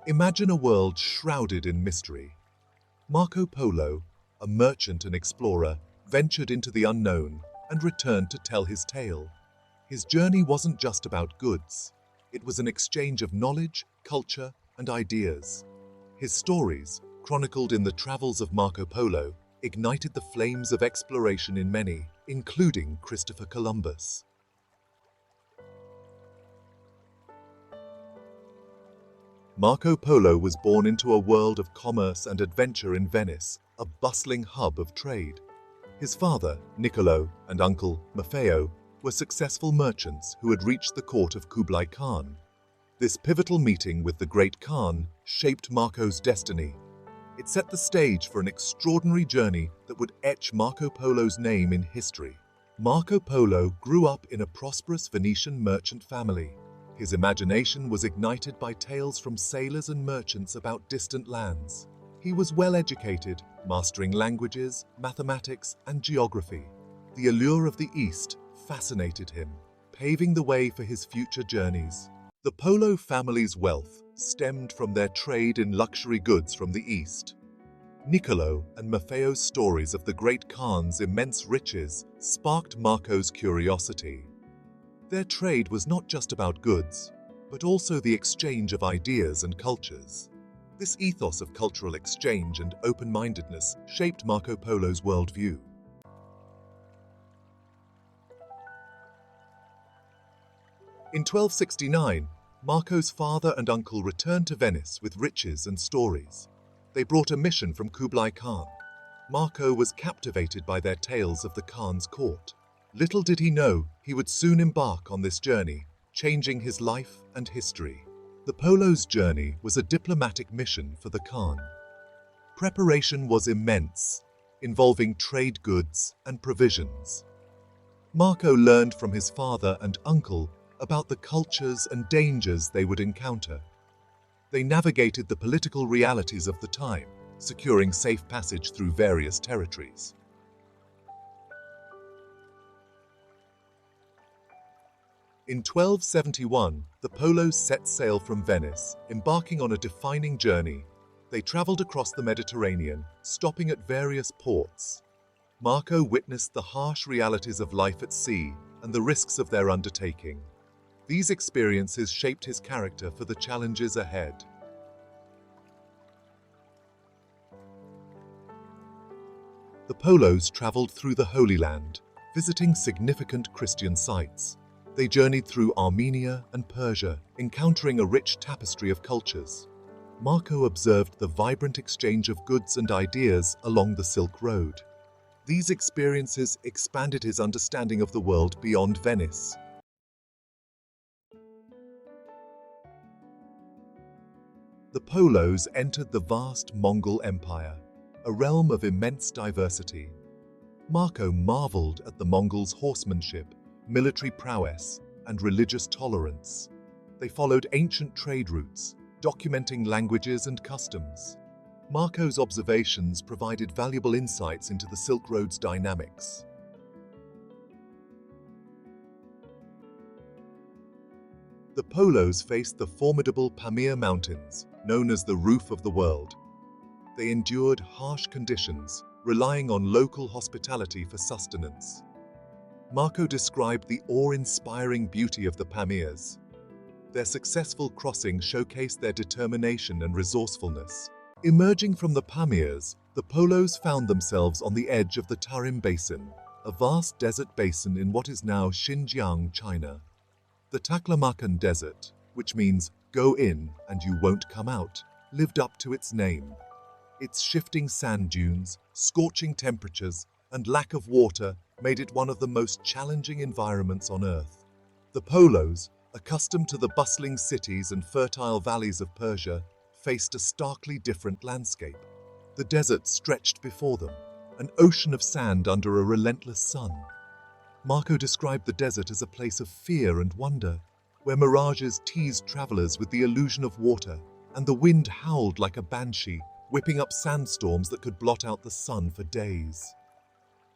Imagine a world shrouded in mystery. Marco Polo, a merchant and explorer, ventured into the unknown and returned to tell his tale. His journey wasn't just about goods. It was an exchange of knowledge, culture, and ideas. His stories, chronicled in the Travels of Marco Polo, ignited the flames of exploration in many, including Christopher Columbus. Marco Polo was born into a world of commerce and adventure in Venice, a bustling hub of trade. His father, Niccolo, and uncle, Maffeo, were successful merchants who had reached the court of Kublai Khan. This pivotal meeting with the great Khan shaped Marco's destiny. It set the stage for an extraordinary journey that would etch Marco Polo's name in history. Marco Polo grew up in a prosperous Venetian merchant family. His imagination was ignited by tales from sailors and merchants about distant lands. He was well educated, mastering languages, mathematics, and geography. The allure of the East fascinated him, paving the way for his future journeys. The Polo family's wealth stemmed from their trade in luxury goods from the East. Niccolo and Maffeo's stories of the great Khan's immense riches sparked Marco's curiosity. Their trade was not just about goods, but also the exchange of ideas and cultures. This ethos of cultural exchange and open-mindedness shaped Marco Polo's worldview. In 1269, Marco's father and uncle returned to Venice with riches and stories. They brought a mission from Kublai Khan. Marco was captivated by their tales of the Khan's court. Little did he know, he would soon embark on this journey, changing his life and history. The Polo's journey was a diplomatic mission for the Khan. Preparation was immense, involving trade goods and provisions. Marco learned from his father and uncle about the cultures and dangers they would encounter. They navigated the political realities of the time, securing safe passage through various territories. In 1271, the Polos set sail from Venice, embarking on a defining journey. They traveled across the Mediterranean, stopping at various ports. Marco witnessed the harsh realities of life at sea and the risks of their undertaking. These experiences shaped his character for the challenges ahead. The Polos traveled through the Holy Land, visiting significant Christian sites. They journeyed through Armenia and Persia, encountering a rich tapestry of cultures. Marco observed the vibrant exchange of goods and ideas along the Silk Road. These experiences expanded his understanding of the world beyond Venice. The Polos entered the vast Mongol Empire, a realm of immense diversity. Marco marveled at the Mongols' horsemanship, military prowess, and religious tolerance. They followed ancient trade routes, documenting languages and customs. Marco's observations provided valuable insights into the Silk Road's dynamics. The Polos faced the formidable Pamir Mountains, known as the Roof of the World. They endured harsh conditions, relying on local hospitality for sustenance. Marco described the awe-inspiring beauty of the Pamirs. Their successful crossing showcased their determination and resourcefulness. Emerging from the Pamirs, the Polos found themselves on the edge of the Tarim Basin, a vast desert basin in what is now Xinjiang, China. The Taklamakan Desert, which means "go in and you won't come out," lived up to its name. Its shifting sand dunes, scorching temperatures, and lack of water made it one of the most challenging environments on Earth. The Polos, accustomed to the bustling cities and fertile valleys of Persia, faced a starkly different landscape. The desert stretched before them, an ocean of sand under a relentless sun. Marco described the desert as a place of fear and wonder, where mirages teased travelers with the illusion of water, and the wind howled like a banshee, whipping up sandstorms that could blot out the sun for days.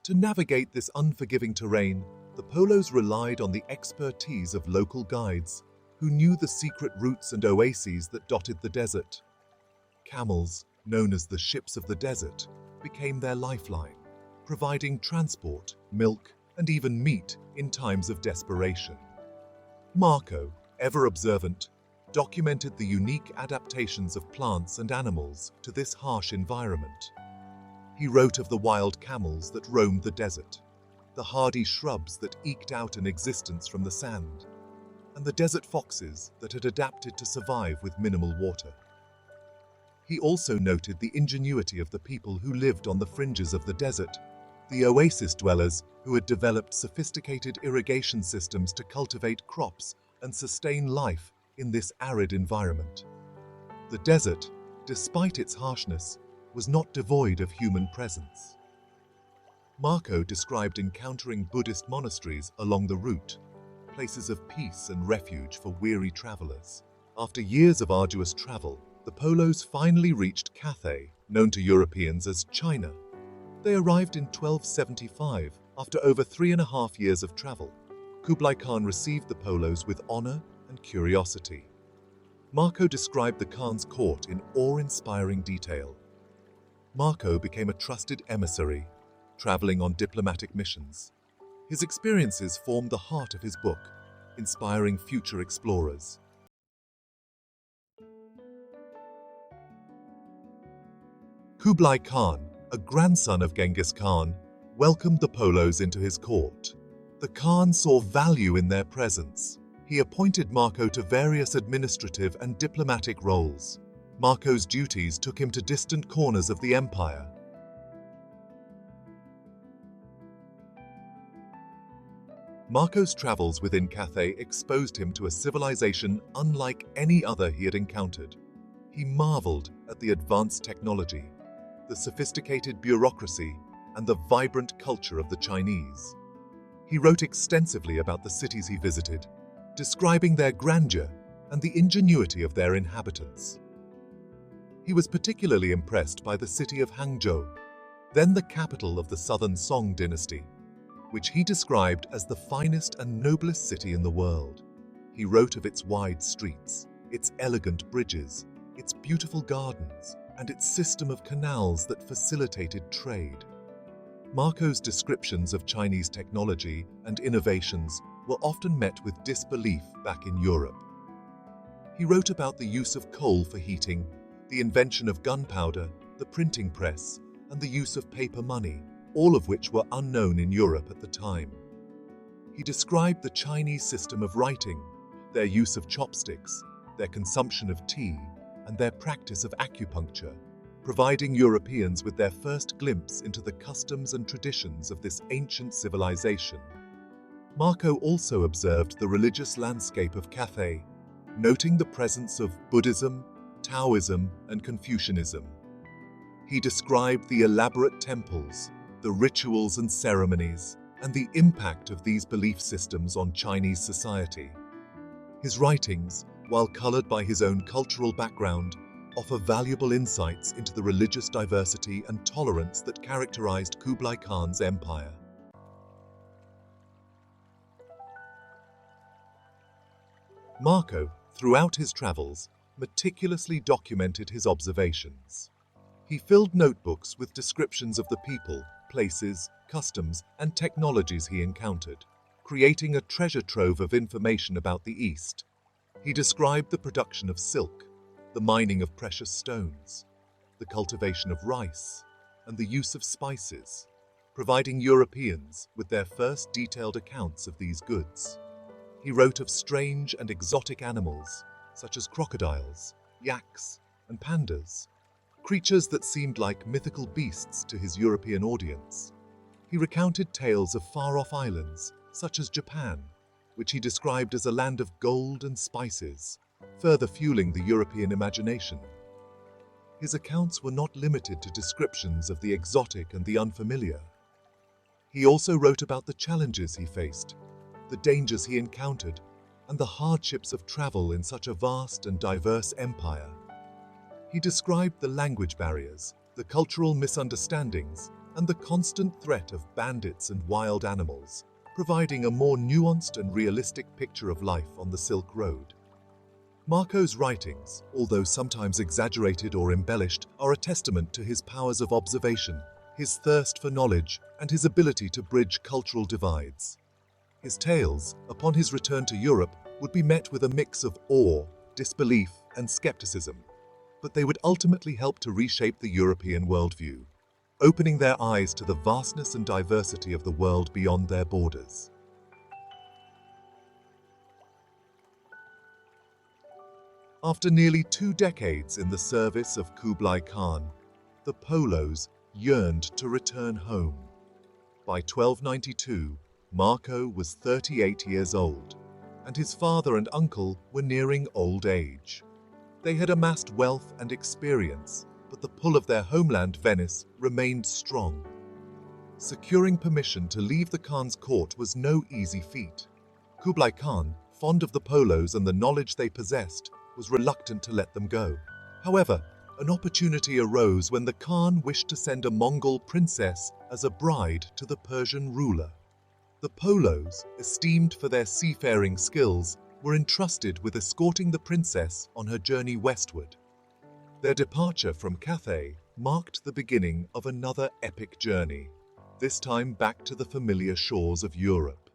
To navigate this unforgiving terrain, the Polos relied on the expertise of local guides, who knew the secret routes and oases that dotted the desert. Camels, known as the ships of the desert, became their lifeline, providing transport, milk, and even meat in times of desperation. Marco, ever observant, documented the unique adaptations of plants and animals to this harsh environment. He wrote of the wild camels that roamed the desert, the hardy shrubs that eked out an existence from the sand, and the desert foxes that had adapted to survive with minimal water. He also noted the ingenuity of the people who lived on the fringes of the desert, the oasis dwellers who had developed sophisticated irrigation systems to cultivate crops and sustain life in this arid environment. The desert, despite its harshness, was not devoid of human presence. Marco described encountering Buddhist monasteries along the route, places of peace and refuge for weary travelers. After years of arduous travel, the Polos finally reached Cathay, known to Europeans as China. They arrived in 1275 after over 3.5 years of travel. Kublai Khan received the Polos with honor and curiosity. Marco described the Khan's court in awe-inspiring detail. Marco became a trusted emissary, traveling on diplomatic missions. His experiences formed the heart of his book, inspiring future explorers. Kublai Khan, a grandson of Genghis Khan, welcomed the Polos into his court. The Khan saw value in their presence. He appointed Marco to various administrative and diplomatic roles. Marco's duties took him to distant corners of the empire. Marco's travels within Cathay exposed him to a civilization unlike any other he had encountered. He marveled at the advanced technology, the sophisticated bureaucracy, and the vibrant culture of the Chinese. He wrote extensively about the cities he visited, describing their grandeur and the ingenuity of their inhabitants. He was particularly impressed by the city of Hangzhou, then the capital of the Southern Song dynasty, which he described as the finest and noblest city in the world. He wrote of its wide streets, its elegant bridges, its beautiful gardens, and its system of canals that facilitated trade. Marco's descriptions of Chinese technology and innovations were often met with disbelief back in Europe. He wrote about the use of coal for heating, the invention of gunpowder, the printing press, and the use of paper money, all of which were unknown in Europe at the time. He described the Chinese system of writing, their use of chopsticks, their consumption of tea, and their practice of acupuncture, providing Europeans with their first glimpse into the customs and traditions of this ancient civilization. Marco also observed the religious landscape of Cathay, noting the presence of Buddhism, Taoism, and Confucianism. He described the elaborate temples, the rituals and ceremonies, and the impact of these belief systems on Chinese society. His writings, while colored by his own cultural background, offer valuable insights into the religious diversity and tolerance that characterized Kublai Khan's empire. Marco, throughout his travels, meticulously documented his observations. He filled notebooks with descriptions of the people, places, customs, and technologies he encountered, creating a treasure trove of information about the East. He described the production of silk, the mining of precious stones, the cultivation of rice, and the use of spices, providing Europeans with their first detailed accounts of these goods. He wrote of strange and exotic animals, such as crocodiles, yaks, and pandas, creatures that seemed like mythical beasts to his European audience. He recounted tales of far-off islands, such as Japan, which he described as a land of gold and spices, further fueling the European imagination. His accounts were not limited to descriptions of the exotic and the unfamiliar. He also wrote about the challenges he faced, the dangers he encountered, and the hardships of travel in such a vast and diverse empire. He described the language barriers, the cultural misunderstandings, and the constant threat of bandits and wild animals, providing a more nuanced and realistic picture of life on the Silk Road. Marco's writings, although sometimes exaggerated or embellished, are a testament to his powers of observation, his thirst for knowledge, and his ability to bridge cultural divides. His tales, upon his return to Europe, would be met with a mix of awe, disbelief, and skepticism, but they would ultimately help to reshape the European worldview, opening their eyes to the vastness and diversity of the world beyond their borders. After nearly 2 decades in the service of Kublai Khan, the Polos yearned to return home. By 1292, Marco was 38 years old, and his father and uncle were nearing old age. They had amassed wealth and experience, but the pull of their homeland, Venice, remained strong. Securing permission to leave the Khan's court was no easy feat. Kublai Khan, fond of the Polos and the knowledge they possessed, was reluctant to let them go. However, an opportunity arose when the Khan wished to send a Mongol princess as a bride to the Persian ruler. The Polos, esteemed for their seafaring skills, were entrusted with escorting the princess on her journey westward. Their departure from Cathay marked the beginning of another epic journey, this time back to the familiar shores of Europe.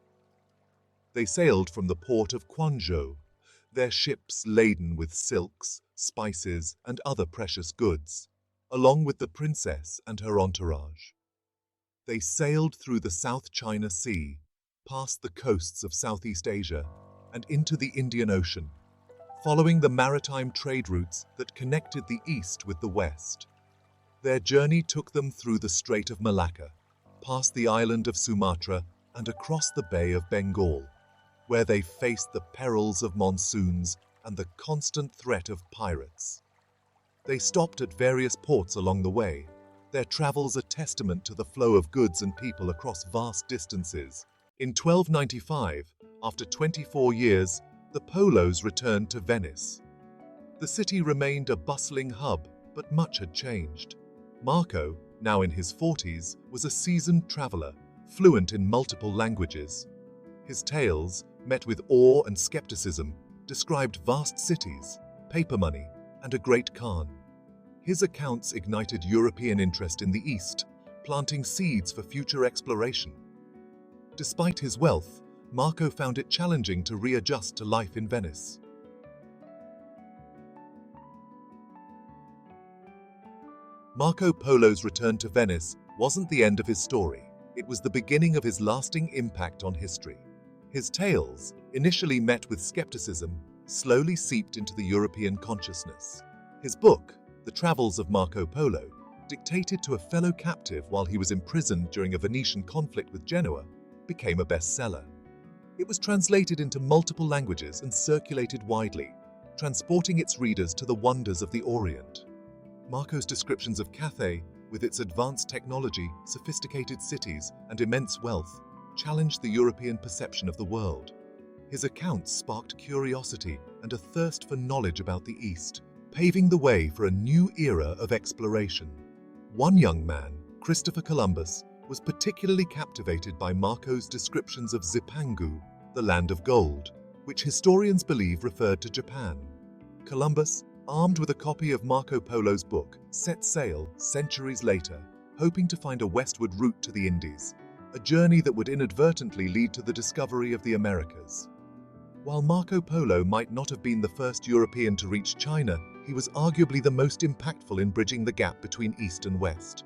They sailed from the port of Quanzhou, their ships laden with silks, spices, and other precious goods, along with the princess and her entourage. They sailed through the South China Sea, past the coasts of Southeast Asia, and into the Indian Ocean, following the maritime trade routes that connected the East with the West. Their journey took them through the Strait of Malacca, past the island of Sumatra, and across the Bay of Bengal, where they faced the perils of monsoons and the constant threat of pirates. They stopped at various ports along the way, their travels a testament to the flow of goods and people across vast distances. In 1295, after 24 years, the Polos returned to Venice. The city remained a bustling hub, but much had changed. Marco, now in his 40s, was a seasoned traveler, fluent in multiple languages. His tales, met with awe and skepticism, described vast cities, paper money, and a great Khan. His accounts ignited European interest in the East, planting seeds for future exploration. Despite his wealth, Marco found it challenging to readjust to life in Venice. Marco Polo's return to Venice wasn't the end of his story. It was the beginning of his lasting impact on history. His tales, initially met with skepticism, slowly seeped into the European consciousness. His book, The Travels of Marco Polo, dictated to a fellow captive while he was imprisoned during a Venetian conflict with Genoa, became a bestseller. It was translated into multiple languages and circulated widely, transporting its readers to the wonders of the Orient. Marco's descriptions of Cathay, with its advanced technology, sophisticated cities, and immense wealth, challenged the European perception of the world. His accounts sparked curiosity and a thirst for knowledge about the East, paving the way for a new era of exploration. One young man, Christopher Columbus, was particularly captivated by Marco's descriptions of Zipangu, the land of gold, which historians believe referred to Japan. Columbus, armed with a copy of Marco Polo's book, set sail centuries later, hoping to find a westward route to the Indies, a journey that would inadvertently lead to the discovery of the Americas. While Marco Polo might not have been the first European to reach China, he was arguably the most impactful in bridging the gap between East and West.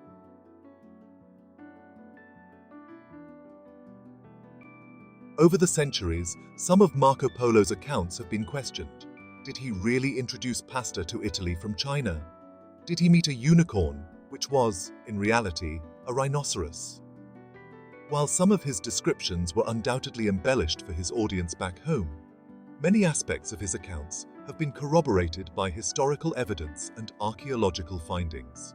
Over the centuries, some of Marco Polo's accounts have been questioned. Did he really introduce pasta to Italy from China? Did he meet a unicorn, which was, in reality, a rhinoceros? While some of his descriptions were undoubtedly embellished for his audience back home, many aspects of his accounts have been corroborated by historical evidence and archaeological findings.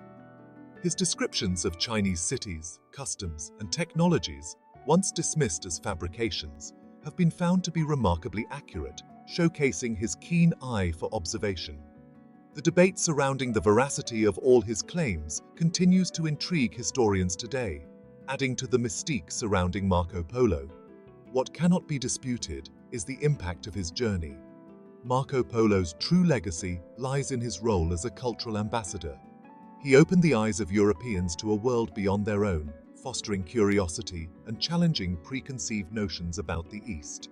His descriptions of Chinese cities, customs, and technologies, once dismissed as fabrications, have been found to be remarkably accurate, showcasing his keen eye for observation. The debate surrounding the veracity of all his claims continues to intrigue historians today, adding to the mystique surrounding Marco Polo. What cannot be disputed is the impact of his journey. Marco Polo's true legacy lies in his role as a cultural ambassador. He opened the eyes of Europeans to a world beyond their own, fostering curiosity and challenging preconceived notions about the East.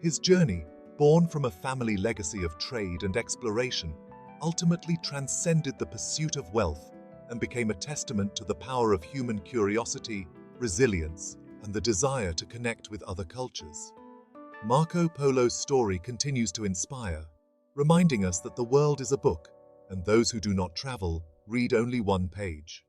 His journey, born from a family legacy of trade and exploration, ultimately transcended the pursuit of wealth and became a testament to the power of human curiosity, resilience, and the desire to connect with other cultures. Marco Polo's story continues to inspire, reminding us that the world is a book, and those who do not travel read only one page.